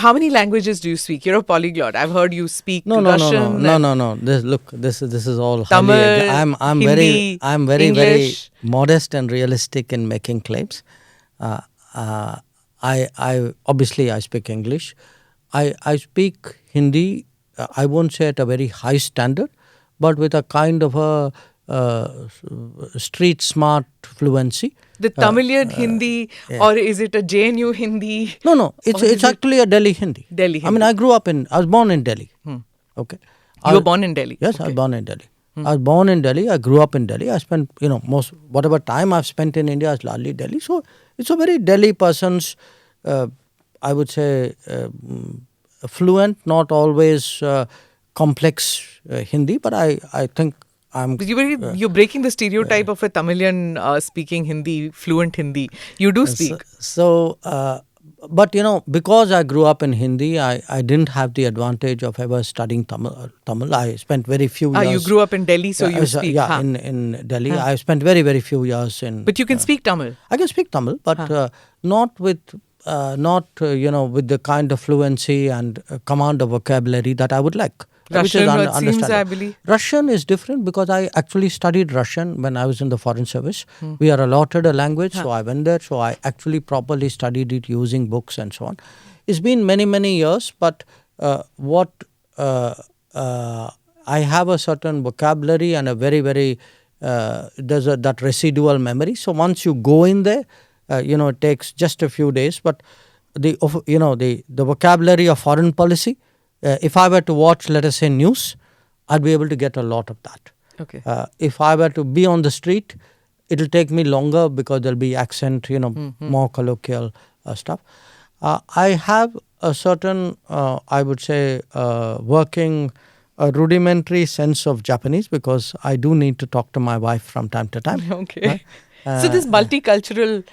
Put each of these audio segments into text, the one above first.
how many languages do you speak? You're a polyglot. I've heard you speak No. This is all Tamil, highly. I'm Hindi, very English. modest and realistic in making claims. I obviously I speak English. I speak Hindi. I won't say at a very high standard, but with a kind of a street smart fluency. The Tamilian Hindi, or is it a JNU Hindi? No. It's actually a Delhi Hindi. Delhi Hindi. I was born in Delhi. Okay. You were born in Delhi? Yes, okay. I was born in Delhi. I was born in Delhi. I grew up in Delhi. I spent, whatever time I've spent in India is largely Delhi. So it's a very Delhi person's, I would say, fluent, not always complex Hindi, but I think you're breaking the stereotype of a Tamilian speaking Hindi, fluent Hindi. You do speak. But because I grew up in Hindi, I didn't have the advantage of ever studying Tamil. I spent very few years. You grew up in Delhi, so you speak. Yeah, in Delhi. I spent very, very few years in. But you can speak Tamil. I can speak Tamil, but not with the kind of fluency and command of vocabulary that I would like. Russian, it seems, I believe. Russian is different because I actually studied Russian when I was in the Foreign Service. We are allotted a language, so I went there. So I actually properly studied it using books and so on. It's been many, many years, but I have a certain vocabulary and a very, very, there's that residual memory. So once you go in there, it takes just a few days, but the vocabulary of foreign policy, if I were to watch, let us say, news, I'd be able to get a lot of that. Okay. If I were to be on the street, it'll take me longer because there'll be accent, more colloquial stuff. I have a certain, I would say, working rudimentary sense of Japanese because I do need to talk to my wife from time to time. Okay. Right? So this multicultural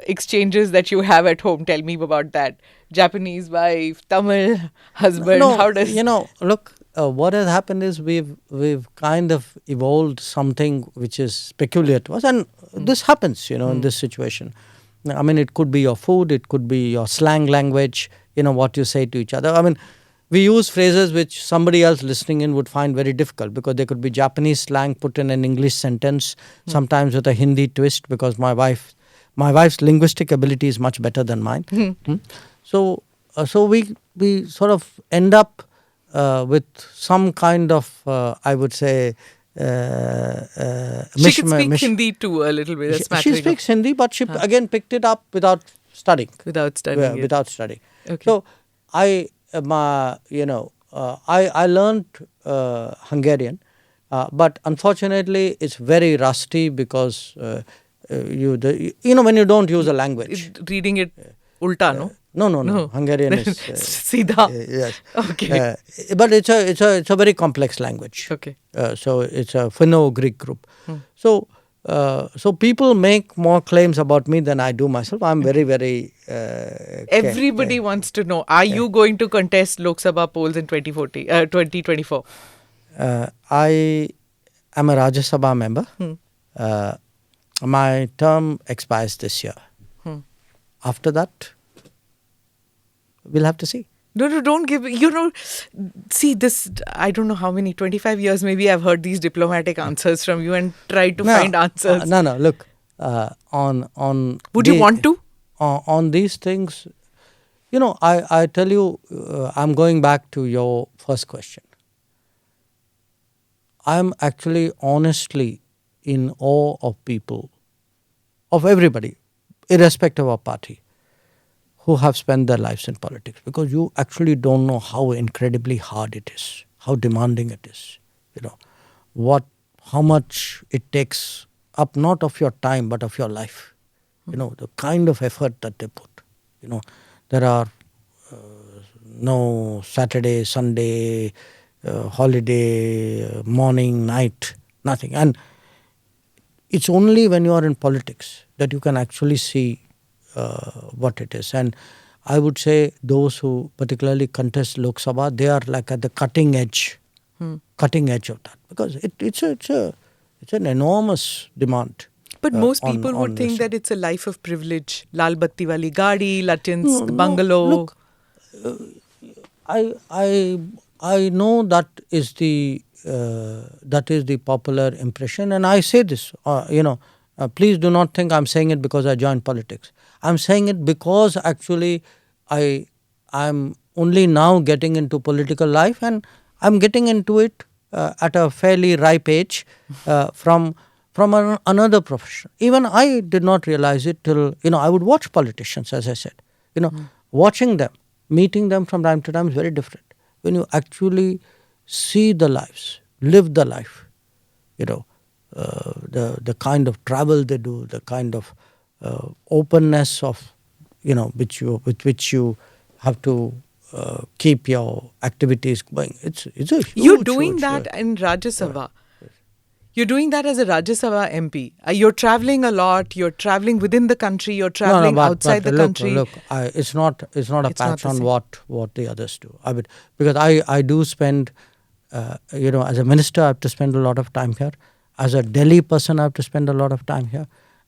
exchanges that you have at home, tell me about that. Japanese wife, Tamil husband, how does... look, what has happened is we've kind of evolved something which is peculiar to us, and this happens, in this situation. I mean, it could be your food, it could be your slang language, what you say to each other. I mean, we use phrases which somebody else listening in would find very difficult because there could be Japanese slang put in an English sentence, sometimes with a Hindi twist because my wife's linguistic ability is much better than mine. So we sort of end up with some kind of, I would say, she can speak Hindi too a little bit. She speaks Hindi, but she again picked it up without studying. Without studying. Without studying. Okay. So I learned Hungarian, but unfortunately it's very rusty because when you don't use a language. Reading it ulta, no? No. Hungarian is Sida. Yes. Okay. But it's a very complex language. Okay. So it's a Finno-Greek group. So people make more claims about me than I do myself. I'm very, very... Everybody wants to know, are you going to contest Lok Sabha polls in 2024? I am a Rajya Sabha member. My term expires this year. After that, we'll have to see. No, don't give... see this, I don't know how many, 25 years maybe I've heard these diplomatic answers from you and tried to find answers. Look, on... Would you want to? On these things, I tell you, I'm going back to your first question. I'm actually honestly in awe of people, of everybody, irrespective of party, who have spent their lives in politics, because you actually don't know how incredibly hard it is, how demanding it is, how much it takes up not of your time but of your life, the kind of effort that they put. There are no Saturday, Sunday, holiday, morning, night, nothing. And it's only when you are in politics that you can actually see what it is. And I would say those who particularly contest Lok Sabha, they are like at the cutting edge of that, because it's an enormous demand. But most people would think that it's a life of privilege. Lal Batti wali gaadi, Latin's bungalow. Look, I know that is the popular impression, and I say this. Please do not think I'm saying it because I joined politics. I'm saying it because actually I'm only now getting into political life, and I'm getting into it at a fairly ripe age from another profession. Even I did not realize it till I would watch politicians, as I said. Watching them, meeting them from time to time is very different. When you actually see the lives, live the life, the kind of travel they do, the kind of openness of with which you have to keep your activities going. It's a huge. You're doing huge, that in Rajya Sabha. You're doing that as a Rajya Sabha MP. You're traveling a lot. You're traveling within the country. You're traveling outside the country. Look, it's not a patch on what the others do. I mean, because I do spend, as a minister, I have to spend a lot of time here. As a Delhi person, I have to spend a lot of time here.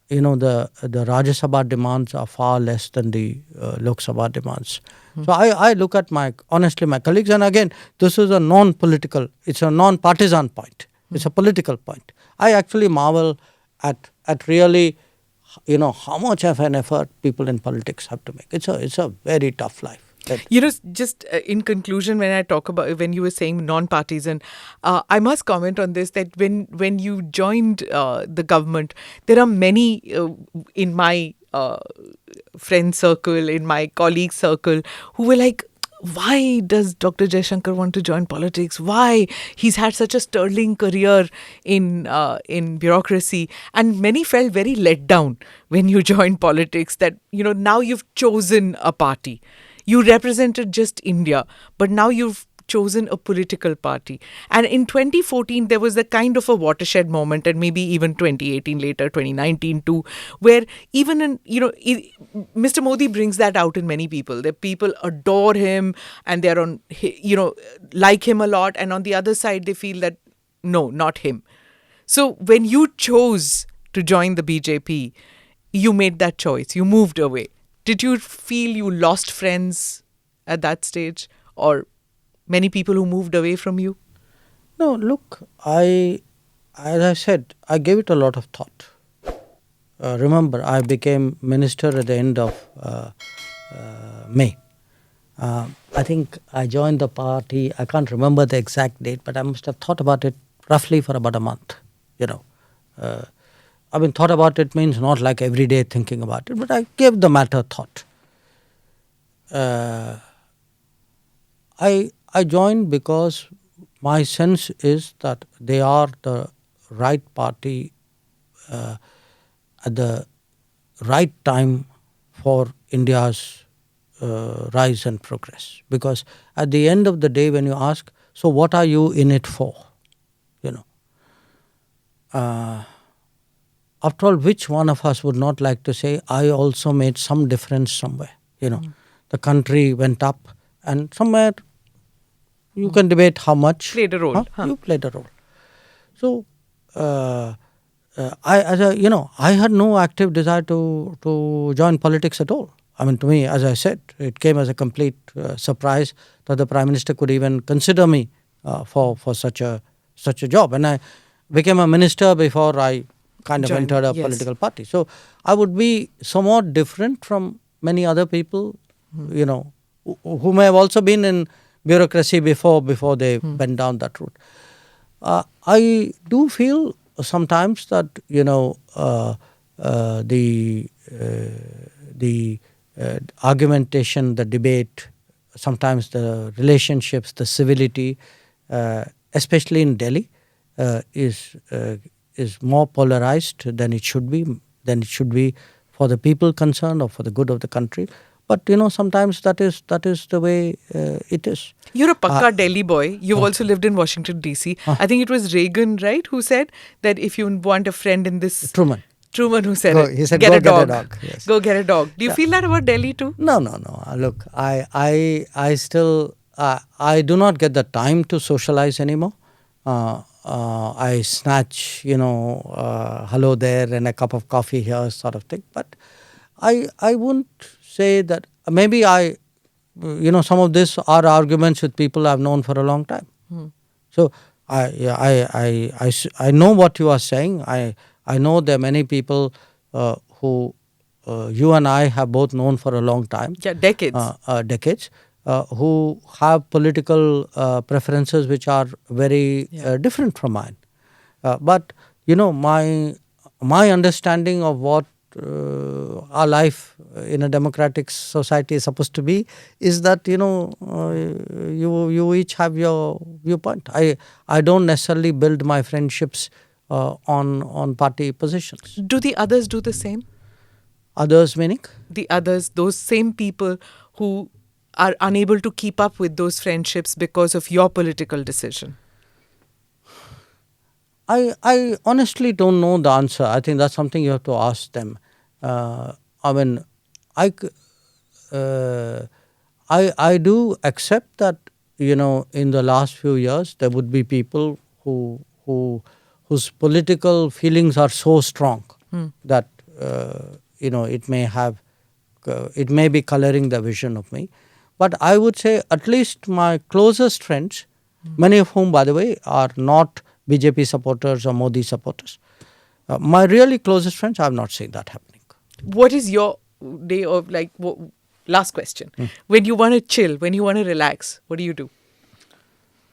The Rajya Sabha demands are far less than the Lok Sabha demands. So I look at my colleagues, and again, this is a non-political, it's a non-partisan point. It's a political point. I actually marvel at really, how much of an effort people in politics have to make. It's a very tough life. Just in conclusion, when you were saying non-partisan, I must comment on this, that when you joined the government, there are many in my friend circle, in my colleague circle, who were like, why does Dr. Jaishankar want to join politics? Why? He's had such a sterling career in bureaucracy. And many felt very let down when you joined politics, that, now you've chosen a party. You represented just India, but now you've chosen a political party. And in 2014, there was a kind of a watershed moment, and maybe even 2018 later, 2019 too, where even Mr. Modi brings that out in many people. The people adore him and they're like him a lot. And on the other side, they feel that, no, not him. So when you chose to join the BJP, you made that choice. You moved away. Did you feel you lost friends at that stage, or many people who moved away from you? No, look, as I said, I gave it a lot of thought. Remember, I became minister at the end of May. I think I joined the party, I can't remember the exact date, but I must have thought about it roughly for about a month, thought about it means not like every day thinking about it, but I gave the matter thought. I joined because my sense is that they are the right party at the right time for India's rise and progress. Because at the end of the day, when you ask, so what are you in it for? After all, which one of us would not like to say, I also made some difference somewhere? The country went up, and somewhere you can debate how much. Played a role. You played a role. So, I had no active desire to join politics at all. To me, as I said, it came as a complete surprise that the Prime Minister could even consider me for such a job. And I became a minister before I kind of entered a political party. So I would be somewhat different from many other people, who may have also been in bureaucracy before they went down that route. I do feel sometimes that the argumentation, the debate, sometimes the relationships, the civility, especially in Delhi, is more polarized than it should be for the people concerned or for the good of the country. But sometimes that is the way it is. You're a pakka Delhi boy. You've also lived in Washington DC. I think it was Reagan, right, who said that if you want a friend in this. Truman Who said it. He said, get a dog. Yes. Go get a dog. Do you feel that about Delhi too? No. Look, I still I do not get the time to socialize anymore. I snatch, hello there and a cup of coffee here sort of thing. But I wouldn't say that, maybe I some of these are arguments with people I've known for a long time. So I know what you are saying. I know there are many people who you and I have both known for a long time. Yeah, decades. Decades. Who have political preferences which are very different from mine. But my understanding of what our life in a democratic society is supposed to be is that you each have your viewpoint. I don't necessarily build my friendships on party positions. Do the others do the same? Others meaning? The others, those same people who are unable to keep up with those friendships because of your political decision? I honestly don't know the answer. I think that's something you have to ask them. I mean, I do accept that in the last few years there would be people whose political feelings are so strong that it may be coloring the vision of me. But I would say at least my closest friends, many of whom, by the way, are not BJP supporters or Modi supporters. My really closest friends, I have not seen that happening. What is your day of last question. When you want to chill, when you want to relax, what do you do?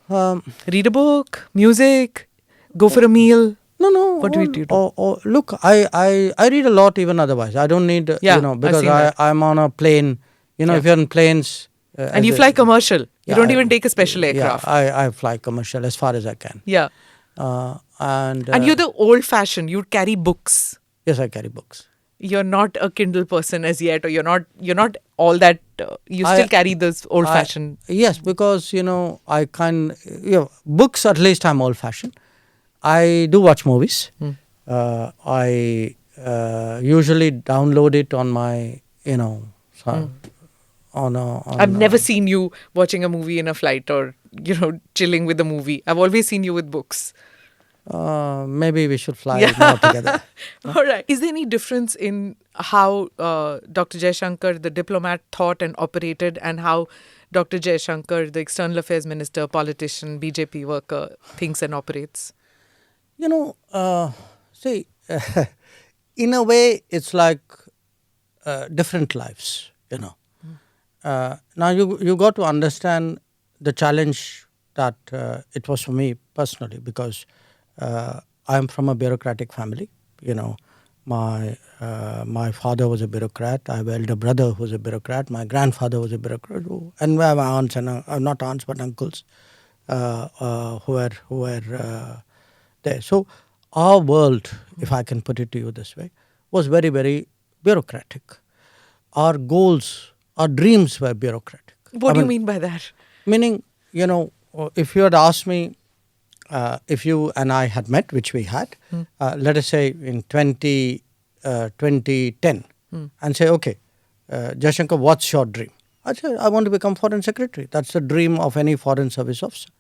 Read a book, music, go for a meal? No. What do you do? Look, I read a lot even otherwise. I don't need, because I'm on a plane. If you're in planes. And you fly commercial. You don't even take a special aircraft. Yeah, I fly commercial as far as I can. Yeah. And you're the old fashioned. You carry books. Yes, I carry books. You're not a Kindle person as yet, or you're not all that. You still carry those old fashioned. Yes, because books at least I'm old fashioned. I do watch movies. I usually download it on my I've never seen you watching a movie in a flight or chilling with a movie. I've always seen you with books. Maybe we should fly more together. All right. Is there any difference in how Dr. Jaishankar, the diplomat, thought and operated, and how Dr. Jaishankar, the external affairs minister, politician, BJP worker, thinks and operates? See, in a way, it's like different lives, Now, you got to understand the challenge that it was for me personally, because I'm from a bureaucratic family. My father was a bureaucrat. I have an elder brother who was a bureaucrat. My grandfather was a bureaucrat, and my aunts and not aunts but uncles who were there. So our world, if I can put it to you this way, was very, very bureaucratic. Our goals, our dreams were bureaucratic. What do you mean by that? Meaning, if you had asked me, if you and I had met, which we had, let us say in 2010, and say, okay, Jaishankar, what's your dream? I'd say, I want to become foreign secretary. That's the dream of any foreign service officer.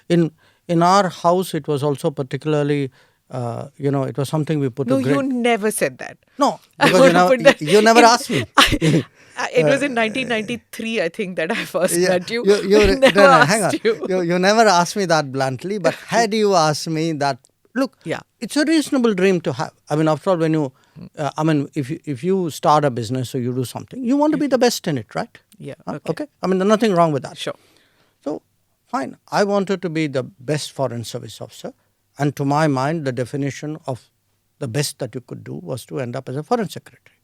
In our house, it was also particularly, it was something we put. No, you never said that. No, because you never asked me. It was in 1993, I think, that I first met you. Hang on. You never asked me that bluntly, but had you asked me that, look, it's a reasonable dream to have. I mean, after all, when you, if you start a business or you do something, you want to be the best in it, right? Yeah. Okay. I mean, there's nothing wrong with that. Sure. So, fine. I wanted to be the best foreign service officer. And to my mind, the definition of the best that you could do was to end up as a foreign secretary.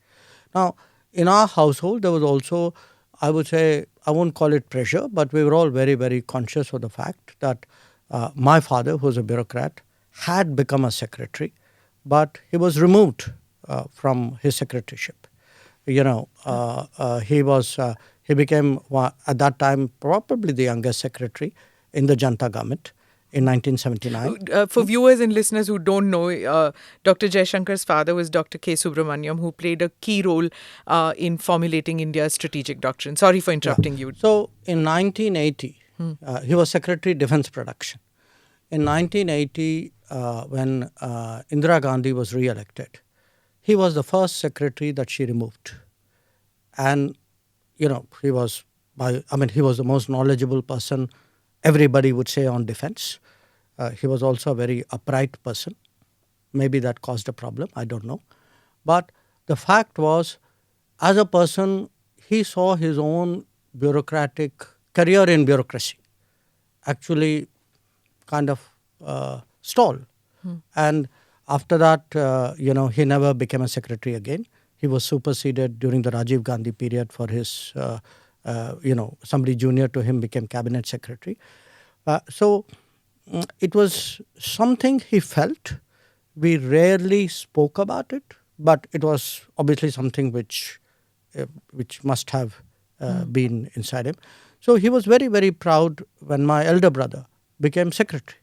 Now, in our household, there was also, I would say, I won't call it pressure, but we were all very, very conscious of the fact that my father, who was a bureaucrat, had become a secretary, but he was removed from his secretaryship. He became, at that time, probably the youngest secretary in the Janta government in 1979. For viewers and listeners who don't know, Dr. Jaishankar's father was Dr. K. Subramaniam, who played a key role in formulating India's strategic doctrine. Sorry for interrupting you. So, in 1980, he was Secretary Defence Production. In 1980, when Indira Gandhi was re-elected, he was the first secretary that she removed. And, he was he was the most knowledgeable person, everybody would say, on defense. He was also a very upright person. Maybe that caused a problem, I don't know. But the fact was, as a person, he saw his own bureaucratic career in bureaucracy actually kind of stall. And after that, he never became a secretary again. He was superseded during the Rajiv Gandhi period for his, somebody junior to him became cabinet secretary. So it was something he felt. We rarely spoke about it, but it was obviously something which must have been inside him. So he was very, very proud when my elder brother became secretary.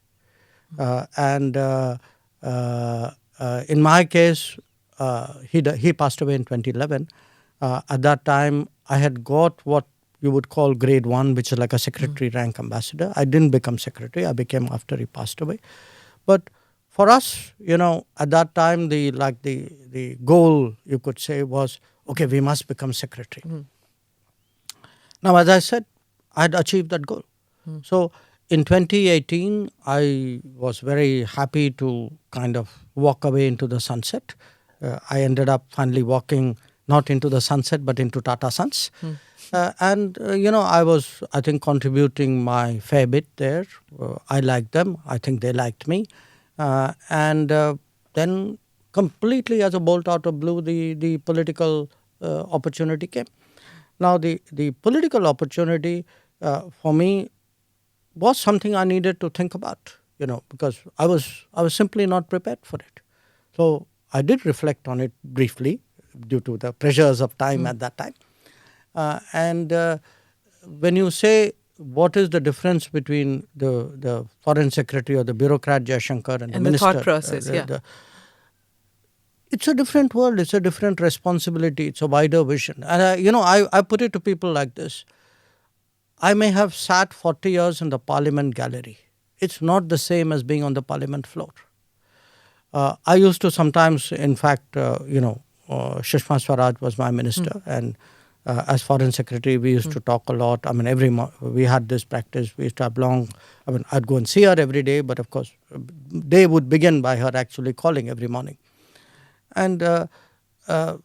And in my case, he passed away in 2011. At that time, I had got what you would call grade 1, which is like a secretary rank ambassador. I didn't become secretary. I became after he passed away. But for us, at that time, the goal, you could say, was, okay, we must become secretary. Now, as I said, I had achieved that goal. So in 2018, I was very happy to kind of walk away into the sunset. I ended up finally walking not into the sunset, but into Tata Sons. I was, I think, contributing my fair bit there. I liked them. I think they liked me. Then completely as a bolt out of blue, the political opportunity came. Now, the political opportunity for me was something I needed to think about, because I was simply not prepared for it. So I did reflect on it briefly due to the pressures of time at that time. When you say what is the difference between the foreign secretary or the bureaucrat Jaishankar and the minister, thought process, it's a different world. It's a different responsibility. It's a wider vision. And I put it to people like this. I may have sat 40 years in the parliament gallery. It's not the same as being on the parliament floor. I used to sometimes, in fact, Sushma Swaraj was my minister, and as foreign secretary, we used to talk a lot. I mean, we had this practice. We used to have I'd go and see her every day, but of course, day would begin by her actually calling every morning. And I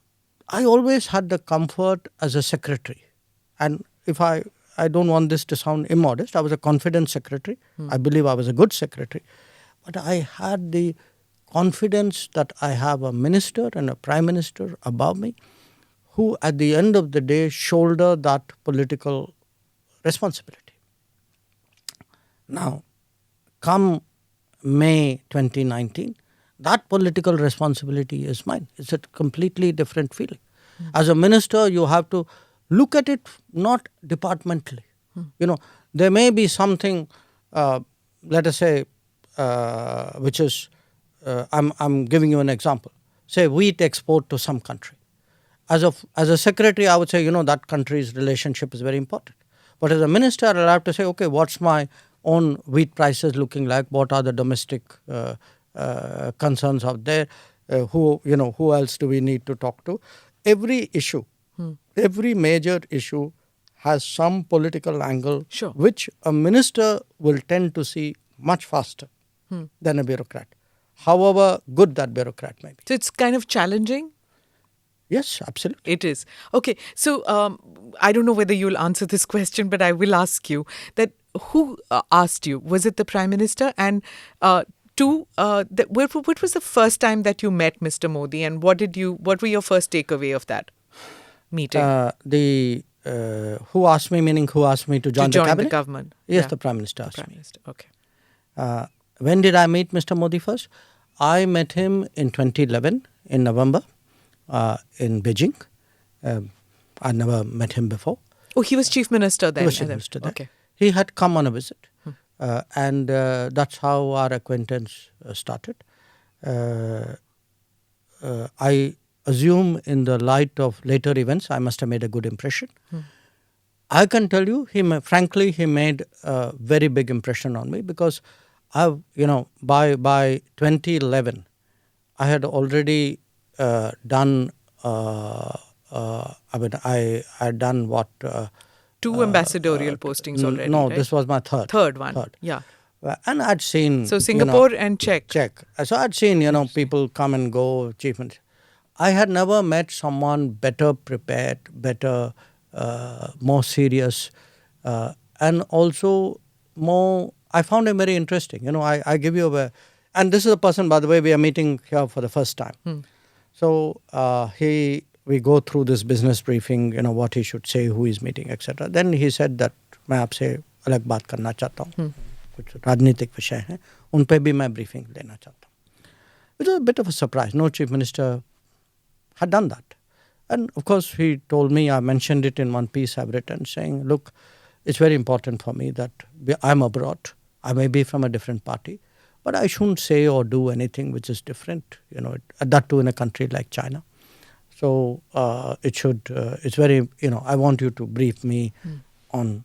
always had the comfort as a secretary. And if I don't want this to sound immodest, I was a confident secretary. I believe I was a good secretary. But I had the confidence that I have a minister and a prime minister above me who at the end of the day shoulder that political responsibility. Now, come May 2019, that political responsibility is mine. It's a completely different feeling. As a minister, you have to look at it not departmentally. There may be something, let us say, which is, I'm giving you an example. Say wheat export to some country. As a secretary, I would say, that country's relationship is very important. But as a minister, I'll have to say, okay, what's my own wheat prices looking like? What are the domestic concerns out there? Who else do we need to talk to? Every issue, every major issue has some political angle, which a minister will tend to see much faster than a bureaucrat, however good that bureaucrat may be. So it's kind of challenging? Yes, absolutely. It is. Okay, so I don't know whether you'll answer this question, but I will ask you that who asked you? Was it the Prime Minister? And two, what was the first time that you met Mr. Modi, and what were your first takeaway of that meeting? Who asked me, meaning who asked me to join the cabinet? The government. Yes, the Prime Minister asked me. Okay. When did I meet Mr. Modi first? I met him in 2011, in November, in Beijing. I never met him before. Oh, he was Chief Minister then? He was Chief Minister then. Okay. He had come on a visit. And that's how our acquaintance started. I assume in the light of later events, I must have made a good impression. I can tell you, frankly, he made a very big impression on me because by 2011, I had already done. I had done what two ambassadorial postings already. No, right? this was my third. Third one. Third. Yeah. And I'd seen... So Singapore and Czech. Czech. So I'd seen, people come and go, chief minister. I had never met someone better prepared, better, more serious, and also more... I found him very interesting. I give you a... And this is a person, by the way, we are meeting here for the first time. So we go through this business briefing, what he should say, who he's meeting, etc. Then he said that मैं आपसे अलग बात करना चाहता हूँ, कुछ राजनीतिक विषय हैं, उन पे भी मैं briefing लेना चाहता हूँ. It was a bit of a surprise. No chief minister had done that. And of course he told me, I mentioned it in one piece I've written, saying, look, it's very important for me that I'm abroad. I may be from a different party, but I shouldn't say or do anything which is different, that too in a country like China. So it's very, I want you to brief me on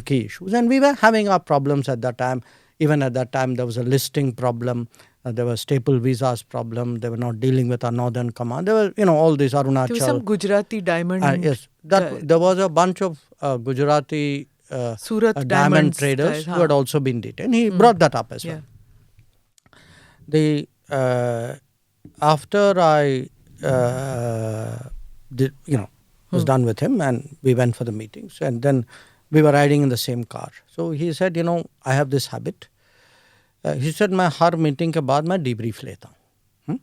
key issues. And we were having our problems at that time. Even at that time, there was a listing problem. There was staple visas problem. They were not dealing with our northern command. There were, all these Arunachal. There was some Gujarati diamond. Yes, there was a bunch of Gujarati Surat diamond traders who had also been detained. He brought that up as well. After I was done with him, and we went for the meetings, and then we were riding in the same car. So he said, I have this habit. He said, मैं हर meeting के बाद मैं debrief लेता हूँ.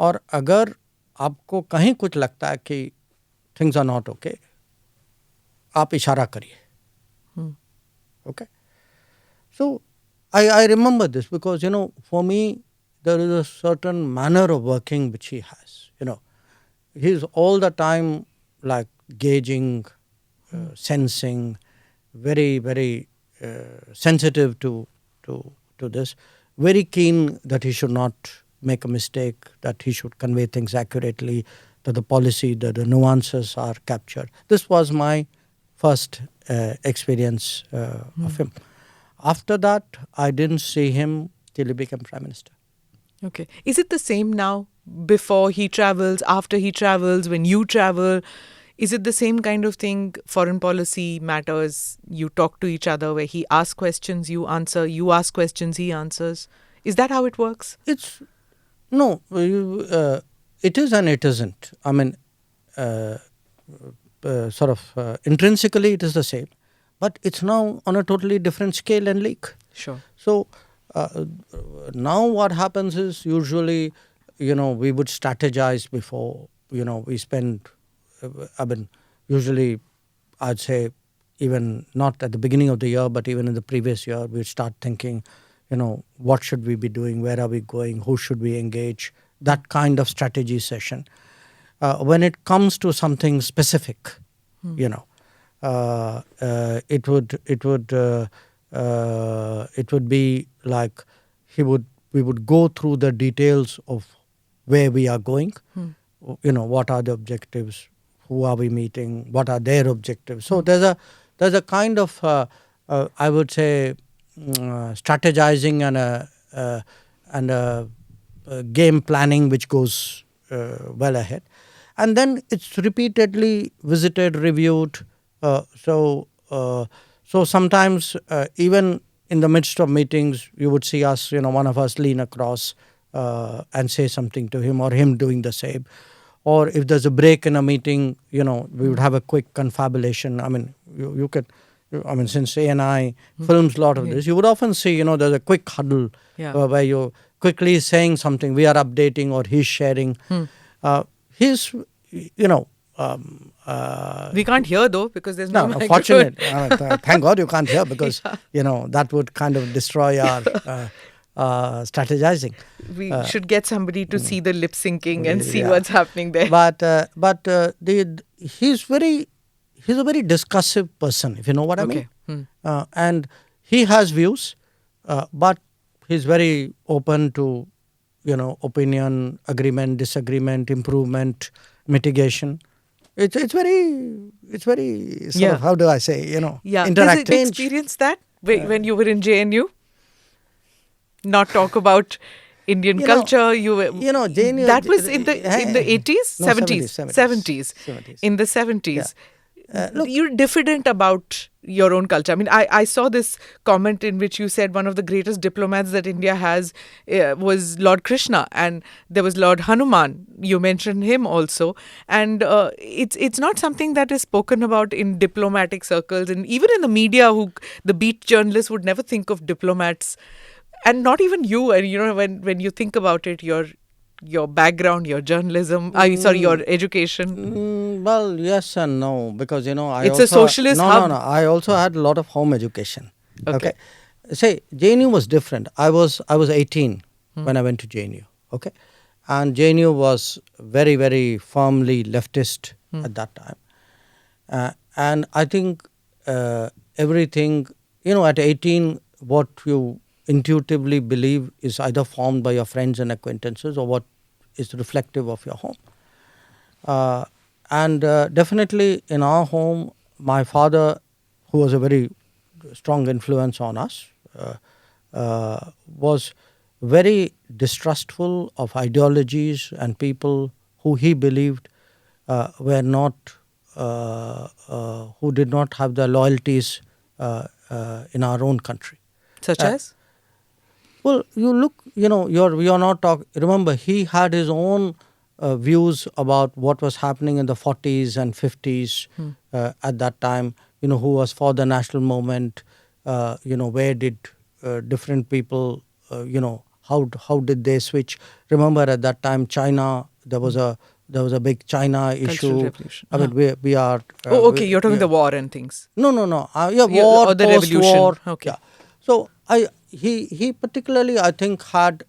और अगर आपको कहीं कुछ लगता है कि things are not okay, आप इशारा करिए. Okay. So I remember this because, for me, there is a certain manner of working which he has. He's all the time like gauging, sensing, very, very sensitive to this, very keen that he should not make a mistake, that he should convey things accurately, that the policy, that the nuances are captured. This was my first experience of him. After that, I didn't see him till he became Prime Minister. Okay. Is it the same now? Before he travels, after he travels, when you travel? Is it the same kind of thing? Foreign policy matters, you talk to each other, where he asks questions, you answer, you ask questions, he answers. Is that how it works? No, it is and it isn't. I mean, intrinsically it is the same, but it's now on a totally different scale and league. Sure. So now what happens is usually, we would strategize before, we spend, usually I'd say even not at the beginning of the year, but even in the previous year, we'd start thinking, what should we be doing? Where are we going? Who should we engage? That kind of strategy session. When it comes to something specific, it would be like we would go through the details of where we are going. What are the objectives? Who are we meeting? What are their objectives? So there's a kind of I would say strategizing and a game planning which goes well ahead, and then it's repeatedly visited, reviewed. So sometimes even in the midst of meetings, you would see us, one of us lean across and say something to him, or him doing the same. Or if there's a break in a meeting, we would have a quick confabulation. I mean, you could, since ANI films a lot of this, you would often see, there's a quick huddle where you're quickly saying something, we are updating, or he's sharing. He's, we can't hear though, because there's no microphone. Fortunate. Thank God you can't hear, because, that would kind of destroy our strategizing. We should get somebody to see the lip syncing and see what's happening there. But he's a very discussive person, if you know what I mean. And he has views, but he's very open to, opinion, agreement, disagreement, improvement, mitigation. It's very sort of, how do I say, interactive. Did you experience that when you were in JNU? Not talk about Indian culture. JNU, that was in the 80s, 70s. In the 70s. look, you're diffident about your own culture. I mean, I saw this comment in which you said one of the greatest diplomats that India has was Lord Krishna, and there was Lord Hanuman. You mentioned him also, and it's not something that is spoken about in diplomatic circles, and even in the media, the beat journalists would never think of diplomats, and not even you. And when you think about it, your background, your journalism, your education. Well, yes and no, because It's a socialist hub. No. I also had a lot of home education. Okay. Say JNU was different. I was 18 when I went to JNU. Okay, and JNU was very, very firmly leftist at that time, and I think everything at 18, what you intuitively believe is either formed by your friends and acquaintances or what is reflective of your home. And definitely in our home, my father, who was a very strong influence on us, was very distrustful of ideologies and people who he believed were not, who did not have the loyalties in our own country. Such as? Well, you look, we are not talking. Remember, he had his own views about what was happening in the 40s and 50s at that time. Who was for the national movement? Where did different people? How did they switch? Remember, at that time, China. There was a big China issue. Revolution. I mean, we are. Okay. You're talking the war and things. No. War or the revolution. Post-war. Okay. Yeah. So he particularly, I think, had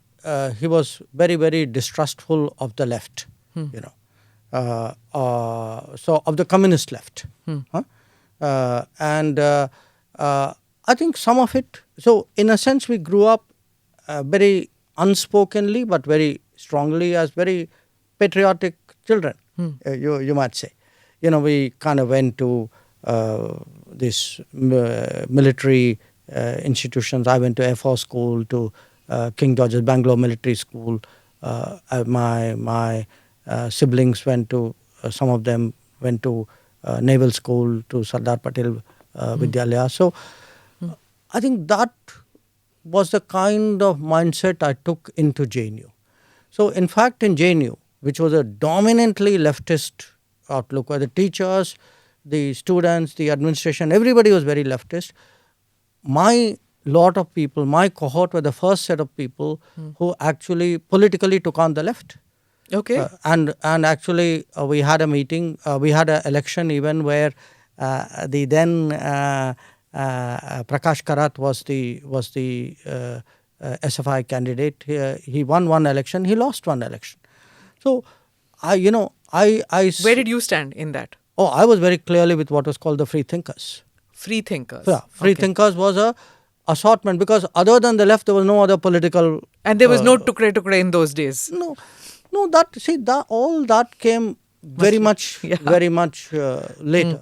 he was very, very distrustful of the left, so of the communist left, and I think some of it. So in a sense, we grew up very unspokenly, but very strongly as very patriotic children. You might say, we kind of went to this military institutions. I went to Air Force School, to King George's Bangalore Military School. My siblings went to, some of them went to Naval School, to Sardar Patel Vidyalaya. So I think that was the kind of mindset I took into JNU. So in fact, in JNU, which was a dominantly leftist outlook, where the teachers, the students, the administration, everybody was very leftist. My lot of people, my cohort were the first set of people who actually politically took on the left. Okay. And actually we had a meeting, we had an election even where the then Prakash Karat was the SFI candidate. He won one election, he lost one election. So I Where did you stand in that? Oh, I was very clearly with what was called the free thinkers. Free thinkers. Yeah, free thinkers was a assortment, because other than the left, there was no other political. And there was no tukre in those days. No. All that came very much later.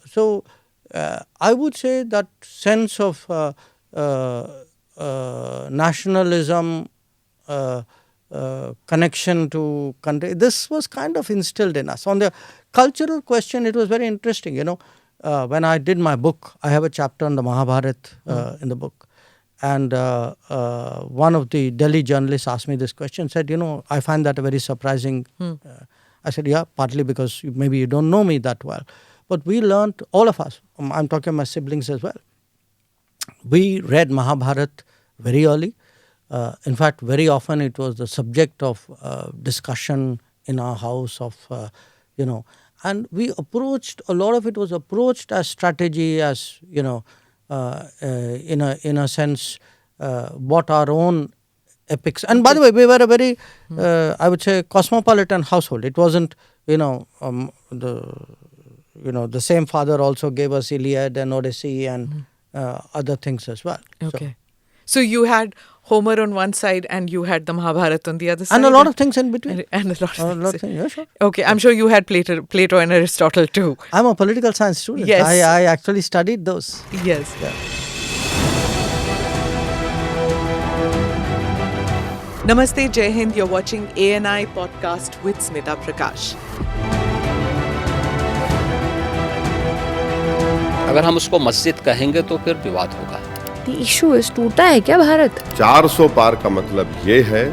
So I would say that sense of nationalism, connection to country, this was kind of instilled in us. On the cultural question, it was very interesting. When I did my book, I have a chapter on the Mahabharata in the book. And one of the Delhi journalists asked me this question, said, I find that a very surprising. I said, yeah, partly because maybe you don't know me that well. But we learned, all of us, I'm talking my siblings as well, we read Mahabharata very early. In fact, very often it was the subject of discussion in our house and we approached, a lot of it was approached as strategy, as, in a sense, what our own epics. And by the way, we were a very, I would say, cosmopolitan household. It wasn't, the same father also gave us Iliad and Odyssey and other things as well. Okay. So you had Homer on one side and you had the Mahabharata on the other side. And a lot of things in between. And a lot of things. Yeah, sure. Okay, I'm sure you had Plato and Aristotle too. I'm a political science student. Yes. I actually studied those. Yes. Yeah. Namaste, Jai Hind. You're watching ANI podcast with Smita Prakash. अगर हम उसको मस्जिद कहेंगे तो फिर विवाद होगा। The issue is टूटा है क्या भारत? 400 पार का मतलब ये है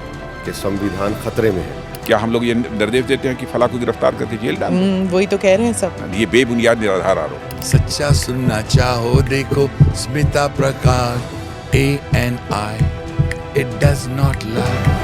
कि संविधान खतरे में है। क्या हम लोग ये निर्देश देते हैं कि फला को गिरफ्तार करके जेल डाल दें? वही तो कह रहे हैं सब। ये बेबुनियाद निराधार आरोप। सच्चा सुनना चाहो देखो स्मिता प्रकाश ANI, it does not lie।